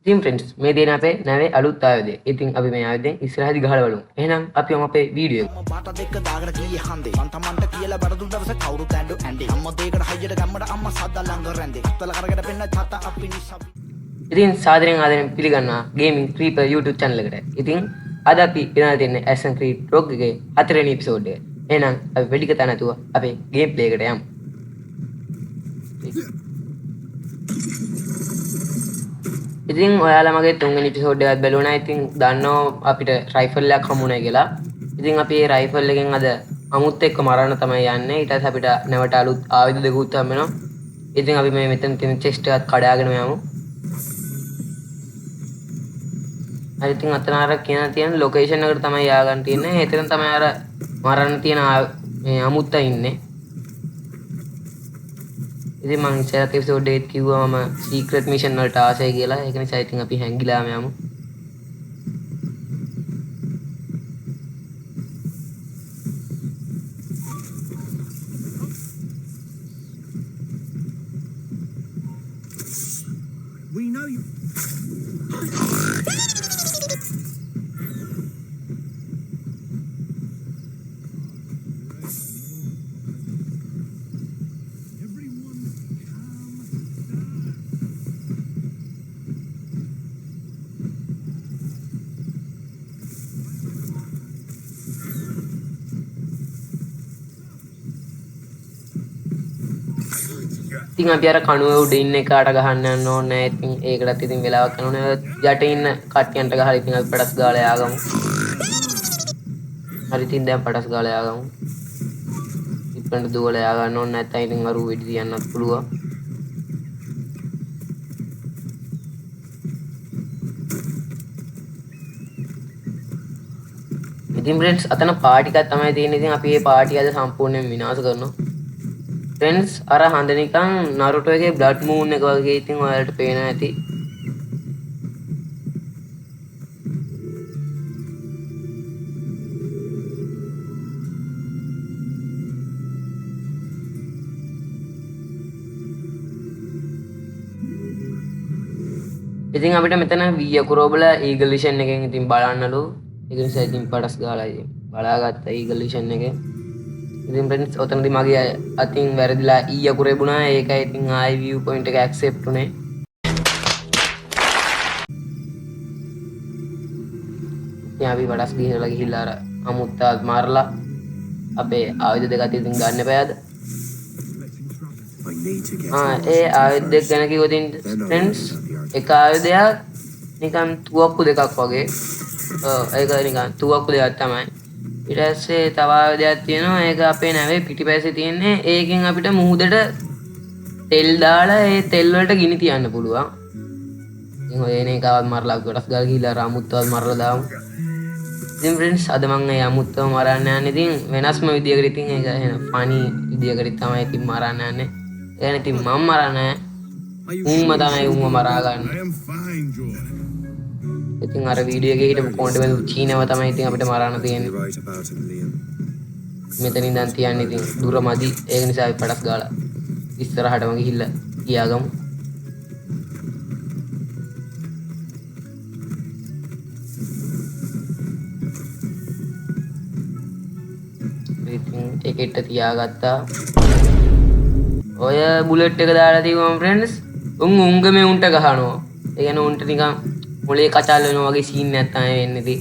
ඉතින් ෆ්‍රෙන්ඩ්ස් මේ දෙන අපේ නැවේ අලුත් ආයුධය. ඉතින් අපි මේ ආයුධයෙන් ඉස්සරහදි ගහලා බලමු. එහෙනම් අපි යමු අපේ වීඩියෝ එක. बाटा देख दागड़ की हंदे संतमंट कियला बड़दु दवस कवुरु तැඬු ඇඬේ අම්ම දෙකට හයියට ගම්මට අම්මා සද්දා ළඟ රැඳේ අත්තල කරගෙන පෙන්න තාත අපි නිසබි ඉතින් සාදරයෙන් ආදරයෙන් පිළිගන්නවා ගේමින් ක්‍රීපර් YouTube channel එකට. ඉතින් අද අපි ගෙනල්ලා තින්නේ Assassin's Creed Rogue එකේ 4 වෙනි එපිසෝඩ් එක. එහෙනම් අපි වැඩි කතා නැතුව අපේ ගේම් ප්ලේ එකට යමු. ඉතින් ඔයාලා මගේ 3 වෙනි එපිසෝඩ් එකත් බැලුණා. ඉතින් දන්නවා අපිට රයිෆල් එකක් හම්බුණා කියලා. ඉතින් අපි මේ රයිෆල් එකෙන් අද අමුත් එක්ක මරන්න තමයි යන්නේ. ඊට පස්සේ අපිට නැවට අලුත් ආයුධ දෙකකුත් හම්බ වෙනවා. ඉතින් අපි මේ මෙතන තියෙන chest එකත් කඩාගෙන යමු. හරි ඉතින් අතන අර කියන ලොකේෂන් එකට තමයි ය아가න්න තියෙන්නේ. එතන තමයි අර මරන්න තියෙන මේ අමුත්ත ඉන්නේ. ඉතින් මම ඉස්සරහ එපිසෝඩ් එකේ කිව්වා මම සීක්‍රට් මිෂන් වලට ආසයි කියලා. ඒක නිසා ඉතින් අපි හැංගිලාම යමු. we know you ඉතින් අපි අර කණුවේ උඩ ඉන්න එකාට ගහන්න යන්න ඕනේ නැහැ. ඉතින් ඒකටත් ඉතින් වෙලාවක් යනවා නේ. යට ඉන්න කට්ටියන්ට ගහලා ඉතින් අපි පඩස් ගාලා යාගමු. හරි ඉතින් දැන් පඩස් ගාලා යාගමු. ඉක්මනට දුවලා යා ගන්න ඕනේ නැත්නම් ඉතින් අරු වෙඩි තියන්නත් පුළුවන්. ඉතින් ෆ්‍රෙන්ඩ්ස් අතන පාටි එකක් තමයි තියෙන්නේ. ඉතින් අපි මේ පාටි අද සම්පූර්ණයෙන් විනාශ කරනවා. फ्रेंड्स අර හඳ නිකන් නරුටෝ එකේ බ්ලඩ් මූන් එක වගේ ඉතින් ඔයාලට පේනවා ඇති. ඉතින් අපිට මෙතන වී අකුරෝ බල ඊගල් විෂන් එකෙන් ඉතින් බලන්නලු. ඒක නිසා ඉතින් පඩස් ගාලා ඉතින් බලාගත්තා ඊගල් විෂන් එකේ. ඉතින් ෆ්‍රෙන්ඩ්ස් ඔතනදී මගේ අතින් වැරදිලා ඊ අකුර ලැබුණා. ඒකයි ඉතින් ආයි view point එක accept උනේ. ඉතින් අපි වඩස් ගිහිල්ලා අර අමුත්තා මාරලා අපේ ආයුධ දෙක අතින් ගන්න බෑද? ඒ ආයුධ දෙක ගැන කිව්වොත් ෆ්‍රෙන්ඩ්ස් එක ආයුධයක් නිකන් තුවක්කු දෙකක් වගේ. ඒක නිකන් තුවක්කු දෙකක් තමයි. ඊට පස්සේ තව ආයුධයක් තියෙනවා. ඒක අපේ නැවේ පිටිපස්සේ තියෙන්නේ. ඒකෙන් අපිට මුහුදට තෙල් දාලා ඒ තෙල් වලට ගිනි තියන්න පුළුවන්. ඉතින් ඔය එන එකවත් මරලා කොටස් ගාලා ගිහලා රාමුත්තවත් මරලා දාමු. ඉතින් ෆ්‍රෙන්ඩ්ස් අද මම මේ අමුත්තව මරන්න යන්නේ. ඉතින් වෙනස්ම විදියකට ඉතින් ඒක එහෙනම් ෆනි විදියකට තමයි ඉතින් මරන්න යන්නේ. එහෙනම් ඉතින් මම මරන්නේ උන්ම තමයි උන්ම මරා ගන්න. ඉතින් අර වීඩියෝ එකේ හිටපු කොන්ඩ බඳු චීනව තමයි ඉතින් අපිට මරන්න තියෙන්නේ. මෙතන ඉඳන් තියන්නේ ඉතින් දුර මදි. ඒක නිසා අපි පඩස් ගාලා ඉස්සරහටම ගිහිල්ලා ගියාගමු. ඉතින් ඒකෙට තියාගත්තා. ඔය බුලට් එක දාලා තියුවම ෆ්‍රෙන්ඩ්ස් උංගමේ උන්ට ගහනවා. ඒ කියන්නේ උන්ට නිකන් මොලේ කචල් වෙනවා වගේ සීන් එකක් තමයි වෙන්නේ ඉතින්.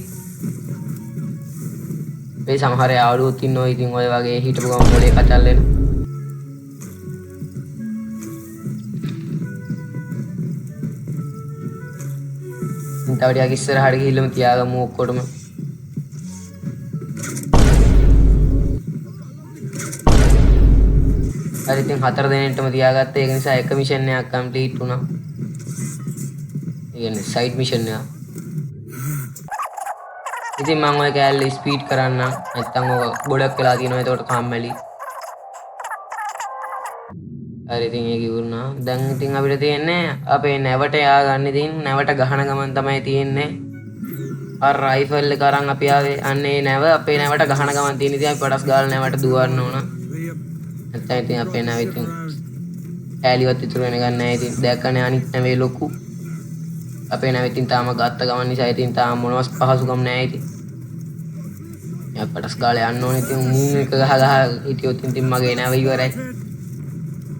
මේ සමහර යාළුවෝත් ඉන්නවා ඉතින් ඔය වගේ හිටපු ගමන් මොලේ කචල් වෙනවා. ඉතින් තව ටිකක් ඉස්සරහට ගිහිල්ලාම තියාගමු ඔක්කොටම. හරි ඉතින් 4 දෙනෙක්ටම තියාගත්තා. ඒක නිසා එක මිෂන් එකක් කම්ප්ලීට් වුණා. කියන්නේ සයිඩ් මිෂන් එක. ඉතින් මම ඔය කෑල්ල ස්පීඩ් කරන්න. නැත්තම් ඔය ගොඩක් වෙලා තියෙනවා. ඒකට කම්මැලි. හරි ඉතින් ඒක ඉවරුණා. දැන් ඉතින් අපිට තියෙන්නේ අපේ නැවට යා ගන්න. ඉතින් නැවට ගහන ගමන් තමයි තියෙන්නේ. අර රයිෆල් එක අරන් අපි ආවේ. අන්නේ නැව අපේ නැවට ගහන ගමන් තියෙන. ඉතින් අපි පඩස් ගාලා නැවට දුවන්න ඕන. නැත්තම් ඉතින් අපේ නැව ඉතින් කෑලිවත් ඉතුරු වෙන ගන්න නැහැ. ඉතින් දැක්කනේ අනිත් නැවේ ලොකු. අපේ නැවිතින් තාම ගත්ත ගමන් නිසා ඉතින් තාම මොනවත් පහසුකම් නැහැ ඉතින්. මම පටස් ගාලා යන්න ඕනේ ඉතින් මූන් එක ගහ හිටියොත් ඉතින් මගේ නැව ඉවරයි.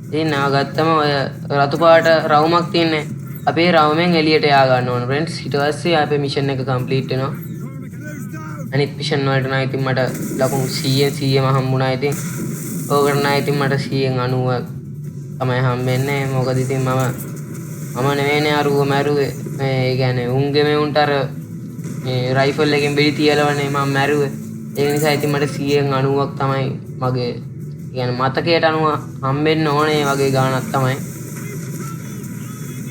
ඉතින් නැව ගත්තම ඔය රතු පාට රවුමක් තියෙන්නේ. අපේ රවුමෙන් එළියට යා ගන්න ඕන ෆ්‍රෙන්ඩ්ස්. ඊට පස්සේ අපේ මිෂන් එක කම්ප්ලීට් වෙනවා. අනිත් මිෂන් වලට නම් ඉතින් මට ලකුණු 100ම හම්බුණා ඉතින්. ඕකට නම් ඉතින් මට 90 තමයි හම්බෙන්නේ. මොකද ඉතින් මම නෙවෙයිනේ අරුව මැරුවේ. ඒ කියන්නේ උන්ගේ මේ උන්ට අර මේ රයිෆල් එකෙන් බෙලි තියලවනේ මම මැරුවේ. ඒ නිසා ඉතින් මට 90ක් තමයි මගේ කියන්නේ මතකයට අනුව හම්බෙන්න ඕනේ වගේ ගාණක් තමයි.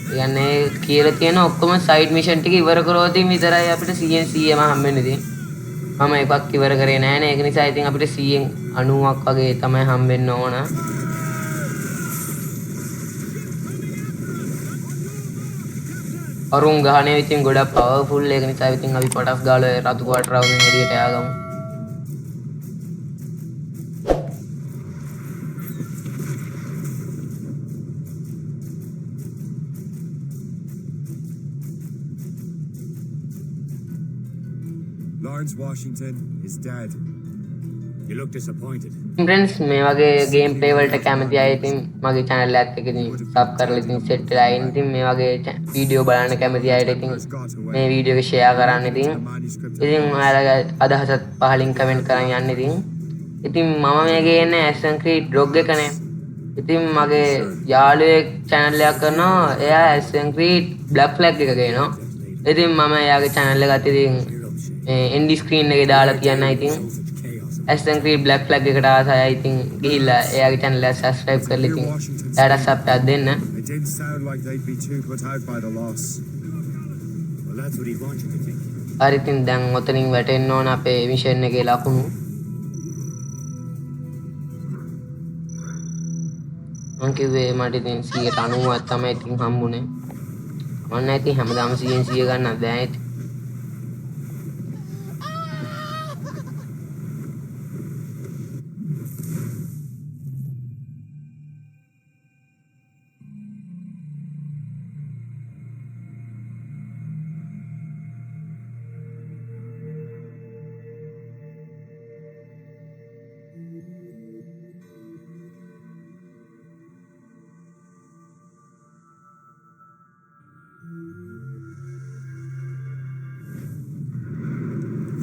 කියන්නේ කියලා තියෙන ඔක්කොම සයිඩ් මිෂන් ටික ඉවර කරොත් විතරයි අපිට 100ම හම්බෙන්නේ ඉතින්. මම එකක් ඉවර කරේ නෑනේ. ඒක නිසා ඉතින් අපිට 90ක් වගේ තමයි හම්බෙන්න ඕන. අරුන් ගහනේ ඉතින් ගොඩක් පවර්ෆුල්. ඒක නිසා ඉතින් අපි පටස් ගාලා රතු පාට රවුමෙන් එළියට ය아가මු. Lawrence Washington is dead. You look disappointed. Friends, මේ වගේ ගේම් ප්ලේ වලට කැමති අය ඉතින් මගේ channel එකත් එක්ක ඉතින් sub කරලා ඉතින් set වෙලා ඉන්න. ඉතින් මේ වගේ වීඩියෝ බලන්න කැමති අයට ඉතින් මේ වීඩියෝ එක share කරන්න ඉතින් ඔයාලගේ අදහසත් පහලින් comment කරන් යන්න ඉතින්. ඉතින් මම මේ ගේන්නේ Assassin's Creed Rogue එකනේ. ඉතින් මගේ යාළුවෙක් channel එකක් කරනවා. එයා Assassin's Creed Black Flag එක ගේනවා. ඉතින් මම එයාගේ channel එකත් ඉතින් end screen එකේ දාලා තියන්න ඉතින් Assassin's Creed Black Flag එකට ආසයි ඉතින් ගිහිල්ලා එයාගේ channel එක subscribe කරලා ඉතින් එයාට sub එකක් දෙන්න. It didn't sound like they'd be too put out by the loss. Well, that's what he wants you to think. හරි ඉතින් දැන් ඔතනින් වැටෙන්න ඕන අපේ මිෂන් එකේ ලකුණු. මං කිව්වේ මට ඉතින් 90ක් තමයි ඉතින් හම්බුනේ. මම ඉතින් හැමදාම 100 ගන්නත් බෑ ඉතින්.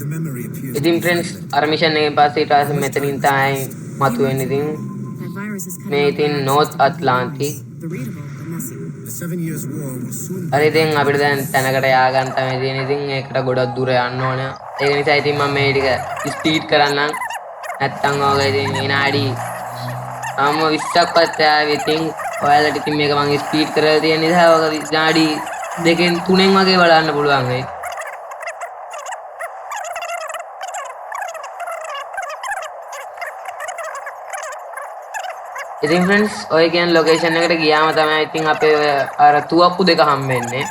The memory appears. ඉතින් friends අර මිෂන් එකෙන් පස්සේ ඊට පස්සේ මෙතනින් තමයි මතුවෙන්නේ ඉතින් මේ ඉතින් North Atlantic. The 7 Years' War will soon. හරි ඉතින් අපිට දැන් තැනකට යා ගන්න තමයි තියෙන ඉතින් ඒකට ගොඩක් දුර යන්න ඕන. ඒක නිසා ඉතින් මම මේ ටික ස්පීඩ් කරන්නම්. නැත්තම් ඔයගොල්ලෝ ඉතින් විනාඩි 20ක්වත් ආවේ ඉතින් ඔයාලට ඉතින් මේක මම ස්පීඩ් කරලා තියෙන නිසා ඔයගොල්ලෝ විනාඩි 2කින් 3න් වගේ බලන්න පුළුවන් වෙයි. ඉතින් friends ඔය කියන ලොකේෂන් එකට ගියාම තමයි ඉතින් අපේ ඔය අර තුවක්කු දෙක හම්බෙන්නේ.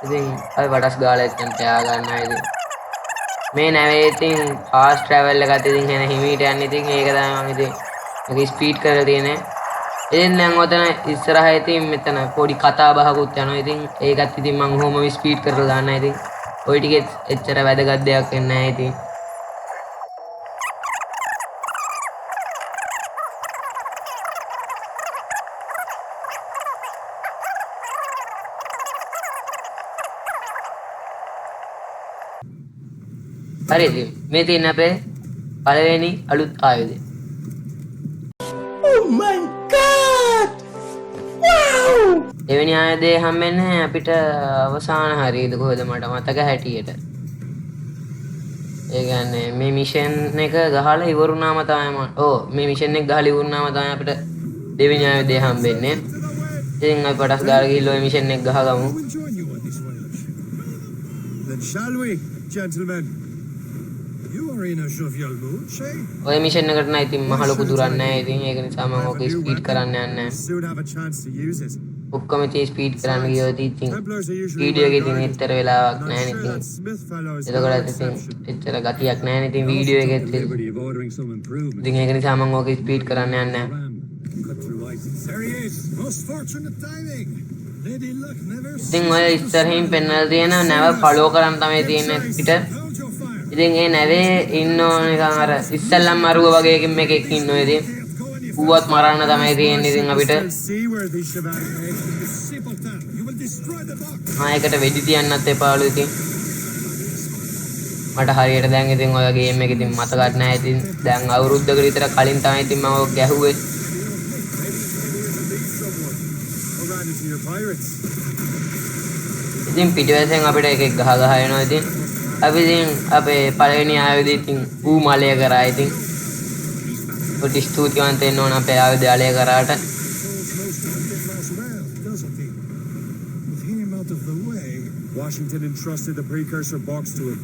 ඉතින් අපි වඩස් ගාලා ඉතින් තියා ගන්නවා ඉතින්. මේ නැවේ ඉතින් fast travel එකත් ඉතින් එන හිමීට යන්නේ ඉතින් ඒක තමයි මම ඉතින් මේක ස්පීඩ් කරලා තියෙන්නේ. ඉතින් දැන් ඔතන ඉස්සරහා ඉතින් මෙතන පොඩි කතා බහකුත් යනවා ඉතින් ඒකත් ඉතින් මම කොහොම ස්පීඩ් කරලා දාන්නා ඉතින් ඔය ටිකෙත් එච්චර වැදගත් දෙයක් වෙන්නේ නැහැ ඉතින්. හරි ඉතින් මේ තියෙන අපේ පළවෙනි අලුත් ආයුධය. Oh my god! Wow! එවැනි ආයුධය හම්බෙන්නේ අපිට අවසාන හරියද කොහෙද මට මතක හැටියට. ඒ කියන්නේ මේ මිෂන් එක ගහලා ඉවරුනාම තමයි මේ මිෂන් එක ගහලා ඉවරුනාම තමයි අපිට දෙවෙනි ආයුධය හම්බෙන්නේ. ඉතින් අපි පටස් ගාලා ගිහිල්ලා ඔය මිෂන් එක ගහගමු. We'll join you on this voyage. Then shall we, gentlemen? You are in a jovial mood, Shay. ඔය මිෂන් එකට නම් ඉතින් මහ ලොකු දුරක් නැහැ. ඉතින් ඒක නිසා මම ඔක ස්පීඩ් කරන්න යන්නේ. Soon have a chance to use it. ඔක්කොම ඉතින් ස්පීඩ් කරන්න ගියොත් ඉතින් Templars are usually වීඩියෝ එකේ ඉතින් එච්චර වෙලාවක් Not නැහැ sure ඉතින්. that Smith fellow is එතකොට ඉතින් එච්චර ගතියක් නැහැ නේ ඉතින් වීඩියෝ එකේ ඉතින්. liberty of ordering some improvement. ඉතින් ඒක නිසා මම ඔක ස්පීඩ් කරන්න යන්නේ. Cut through ice. There he is. Most fortunate timing. Lady Luck never ඉතින් ඔය ඉස්සරහින් පෙන්වලා තියෙන නැව ෆලෝ කරන් තමයි තියෙන්නේ පිට. Hold your fire. ඉතින් ඒ නැවේ ඉන්නෝ නිකන් අර ඉස්සල්ලාම මරුව වගේ එකක් ඉන්නෝ ඉතින්. ඌවත් මරන්න තමයි තියෙන්නේ ඉතින් අපිට. See where these Chevalier. Simpleton, you will destroy the dock. ආයකට වෙඩි තියන්නත් එපාලු ඉතින්. මට හරියට දැන් ඉතින් ඔය ගේම් එක ඉතින් මතකත් නැහැ ඉතින්. දැන් අවුරුද්දකට විතර කලින් තමයි ඉතින් මම ඔය ගැහුවේ. Or ran into your pirates. ඉතින් පිටිවැසෙන් අපිට එකෙක් ගහ ගහ එනවා ඉතින්. අපි ඉතින් අපේ පළවෙනි ආයුධය ඉතින් ඌ මලය කරා ඉතින්. ඔටි ස්තුතිවන්ත වෙන්න ඕන අපේ ආයුධය අලය කරාට. Doesn't he? With him out of the way, Washington entrusted the precursor box to him.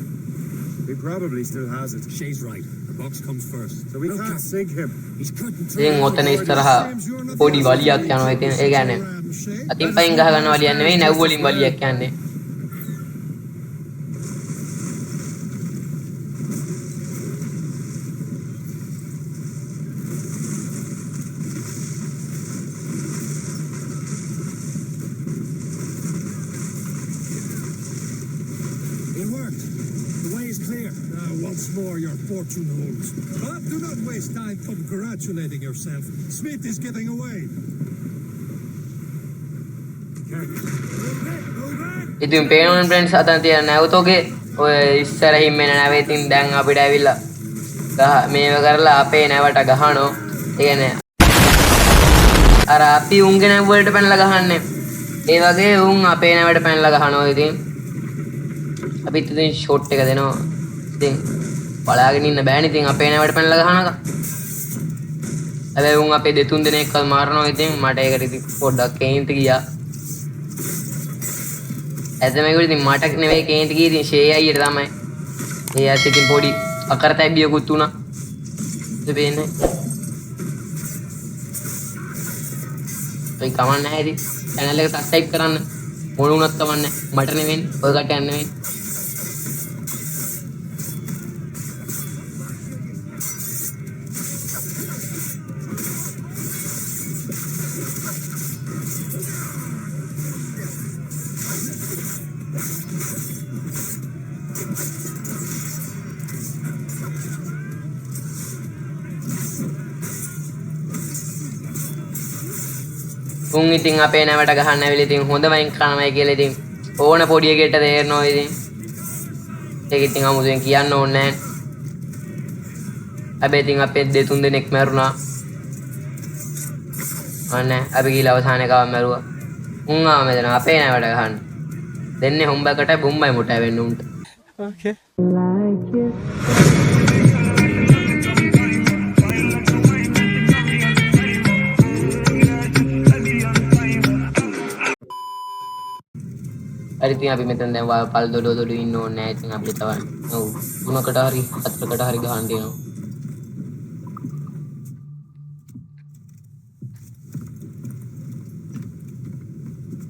He probably still has it. She's right. The box comes first. So we can't sink him. He's cutting through. ඉතින් ඔතන ඉස්සරහා පොඩි වලියක් යනවා ඉතින් ඒ කියන්නේ අතින් පයින් ගහ ගන්න වලියක් නෙවෙයි නැව් වලින් වලියක් යන්නේ. It worked. The way is clear. Now, once more, your fortune holds. But do not waste time congratulating yourself. Smith is getting away. ඉතින් පේනවනේ ෆ්‍රෙන්ඩ්ස් අතන තියෙන නැවතෝගේ ඔය ඉස්සරහින් මෙන්න නැවේ ඉතින් දැන් අපිට ඇවිල්ලා ගහ මේව කරලා අපේ නැවට ගහනෝ. ඒ කියන්නේ අර අපි උන්ගේ නැව වලට පැනලා ගහන්නේ. ඒ වගේ උන් අපේ නැවට පැනලා ගහනවා ඉතින්. අපිත් ඉතින් ෂොට් එක දෙනවා. ඉතින් බලාගෙන ඉන්න බෑනේ ඉතින් අපේ නැවට පැනලා ගහනක. හැබැයි උන් අපේ දෙතුන් දෙනෙක්ව මාරනවා ඉතින් මට ඒකට ඉතින් පොඩ්ඩක් කේන්ති ගියා. ඇත්තම ඒකට ඉතින් මට නෙවෙයි කේන්ති ගියේ ඉතින් ෂේ අයියට තමයි. ඒ ඇත්ත ඉතින් පොඩි අකරතැබ්බියකුත් වුණා. ඒ වෙන්නේ. ඒ කමන්න නැහැ ඉතින්. channel එක subscribe කරන්න. මොන වුණත් කමන්නේ. මට නෙවෙයි ඔය කට්ටිය නෙවෙයි. උන් ඉතින් අපේ නැවට ගහන්න ඇවිල්ලා ඉතින් හොඳමයින් කරනවයි කියලා ඉතින් ඕන පොඩි එකෙක්ට තේරෙනවා ඉතින්. ඒක ඉතින් 아무දෙන් කියන්න ඕනේ නැහැ. හැබැයි ඉතින් අපේ දෙතුන් දෙනෙක් මැරුණා. අනේ අපි ගිහලා අවසානයේ කව මැරුවා. උන් ආව මෙතන අපේ නැවට ගහන්න. දෙන්නේ හොම්බකට බොම්බයි මුටයි වෙන්න උන්ට. Okay. හරි ඉතින් අපි මෙතන දැන් පල් දොඩ ඉන්න ඕනේ නැහැ ඉතින් අපිට තව ඔව් මොනකට හරි හතරකට හරි ගහන්න තියෙනවා.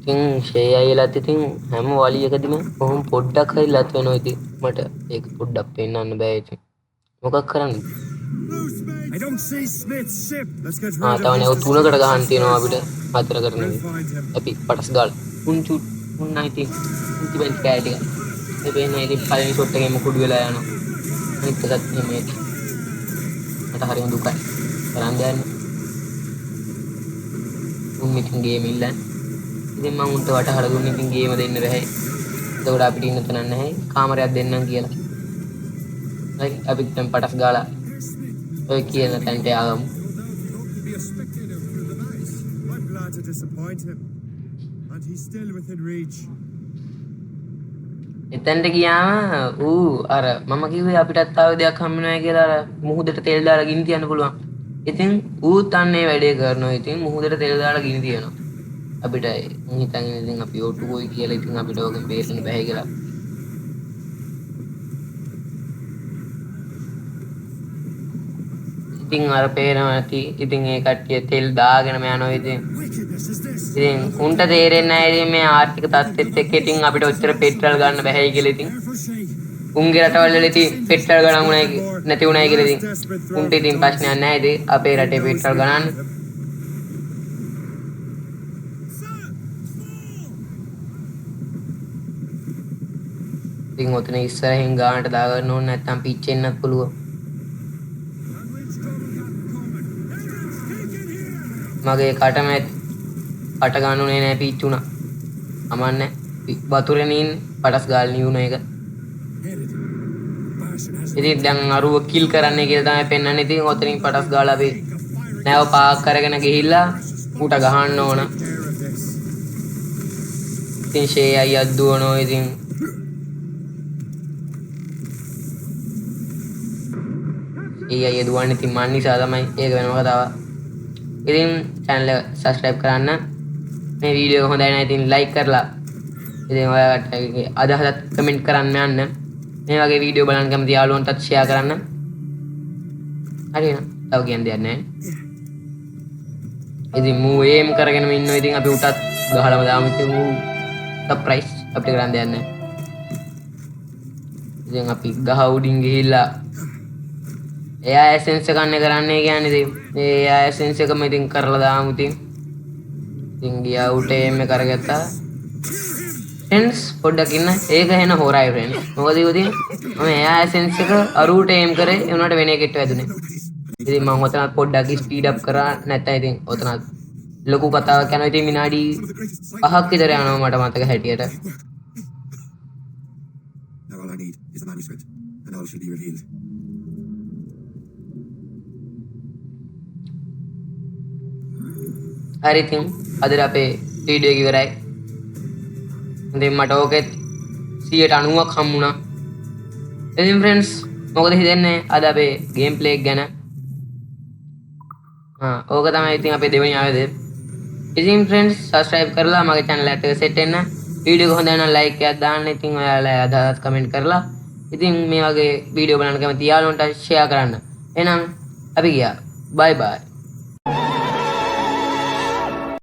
ඉතින් ෂේ අයියලාත් ඉතින් හැම වලියකදීම කොහොම පොඩ්ඩක් හරි ලත් වෙනවා ඉතින් මට ඒක පොඩ්ඩක් පෙන්වන්න බෑ ඉතින් මොකක් කරන්නේ. I don't see Smith's ship. Let's get rid ආ of තව නේ this. තුනකට ගහන්න තියෙනවා අපිට හතරකට නෙවෙයි. Find him. අපි පටස් ගාලා උන්චු උන්නයි ඉතින් උන්ති බෙන්ච් කෑ ටික මේ වෙන්නේ ඉතින් පළවෙනි ෂොට් එකේම කුඩු වෙලා යනවා. අනිත් එකත් මේ මට හරිම දුකයි කරන් යන්නේ. උන් ඉතින් ගේම් ඉල්ලන්නේ. ඉතින් මම උන්ට වටහලා දුන්නේ ඉතින් ගේම දෙන්න බෑ. ඒකට අපිට ඉන්න තැනක් නැහැ. කාමරයක් දෙන්නම් කියලා. හරි අපි දැන් පටස් ගාලා ඔය කියන තැනට ආවමු. To be a spectator through the night. I'm glad to disappoint him. And he's still within reach. එතෙන්ට ගියාම ඌ අර මම කිව්වේ අපිටත් තව දෙයක් හම්බ වෙනවා කියලා අර මුහුදට තෙල් දාලා ගිනි තියන්න පුළුවන්. ඉතින් ඌත් අන්නේ වැඩේ කරනවා. ඉතින් මුහුදට තෙල් දාලා ගිනි තියනවා. අපිට මම හිතන්නේ ඉතින් අපි ඔටුකෝයි කියලා ඉතින් අපිට ඕකෙන් බේරෙන්න බෑ කියලා. ඉතින් අර පේනවා නැති ඉතින් ඒ කට්ටිය තෙල් දාගෙනම යනවා ඉතින්. Wickedness is this. ඉතින් උන්ට තේරෙන්නේ නැහැ ඉතින් මේ ආර්ථික තත්ත්වෙත් එක්ක ඉතින් අපිට ඔච්චර පෙට්‍රල් ගන්න බැහැයි කියලා ඉතින්. Careful, Shay. උන්ගේ රටවල ඉතින් පෙට්‍රල් ගණන් උනායි නැති උනායි කියලා ඉතින් උන්ට ඉතින් ප්‍රශ්නයක් නැහැ ඉතින් අපේ රටේ පෙට්‍රල් ගණන්. ඉතින් ඔතන ඉස්සරහින් ගානට දාගන්න ඕනේ නැත්නම් පිච්චෙන්නත් පුළුවන්. මගේ කට ගන්නුනේ නෑ පිච්චුණා. අමන්නේ වතුරෙන් ඉන්න පටස් ගාලා නියුන එක. ඉතින් දැන් අරුව කිල් කරන්නේ කියලා තමයි පෙන්වන්නේ. ඉතින් ඔතනින් පටස් ගාලා අපි නැව පාක් කරගෙන ගිහිල්ලා ඌට ගහන්න ඕන. ඉතින් ෂේ අයියා දුවනෝ ඉතින් ඒ අයියා දුවන්නේ ඉතින් මන් නිසා තමයි. ඒක වෙනම කතාවක්. ඉතින් channel එක subscribe කරන්න. මේ වීඩියෝ එක හොඳයි නම් ඉතින් like කරලා ඉතින් ඔයාලට අදහසක් කමෙන්ට් කරන්න යන්න. මේ වගේ වීඩියෝ බලන්න කැමති යාළුවන්ටත් share කරන්න. හරිද? තව කියන්න දෙයක් නැහැ. ඉතින් මූ ඒම් කරගෙනම ඉන්නවා. ඉතින් අපි උටත් ගහලම දාමු. ඉතින් මූ සර්ප්‍රයිස් අපිට කරන්න දෙයක් නැහැ. ඉතින් අපි ගහ උඩින් ගිහිල්ලා එයා එසෙන්ස් එක ගන්න කරන්නේ කියන්නේ ඉතින් එයා එසෙන්ස් එකම ඉතින් කරලා දාමු. ඉතින් ගියා උට ඒම් එක කරගත්තා. फ्रेंड्स පොඩ්ඩක් ඉන්න. ඒක එන හොරයි फ्रेंड्स. මොකද ඉතින් මම එයා එසෙන්ස් එක අරුට ඒම් කරේ ඒ උනාට වෙන එකකට වැදුනේ. ඉතින් මම ඔතනත් පොඩ්ඩක් ස්පීඩ් අප් කරා නැත්නම් ඉතින් ඔතනත් ලොකු කතාවක් යනවා. ඉතින් විනාඩි 5ක් විතර යනවා මට මතක හැටියට. Now all I need is the manuscript, and all should be revealed. හරි ඉතින් අද අපේ වීඩියෝ එක ඉවරයි. ඉතින් මට ඕකෙත් 90ක් හම්බුණා. ඉතින් फ्रेंड्स මොකද හිතන්නේ අද අපේ ගේම් ප්ලේ එක ගැන? ඕක තමයි ඉතින් අපේ දෙවෙනි ආයුධය. ඉතින් फ्रेंड्स subscribe කරලා මගේ channel එකට set වෙන්න. වීඩියෝ එක හොඳ නම් like එකක් දාන්න. ඉතින් ඔයාලා අදහස් comment කරලා ඉතින් මේ වගේ වීඩියෝ බලන්න කැමති යාළුවන්ට share කරන්න. එහෙනම් අපි ගියා. bye bye.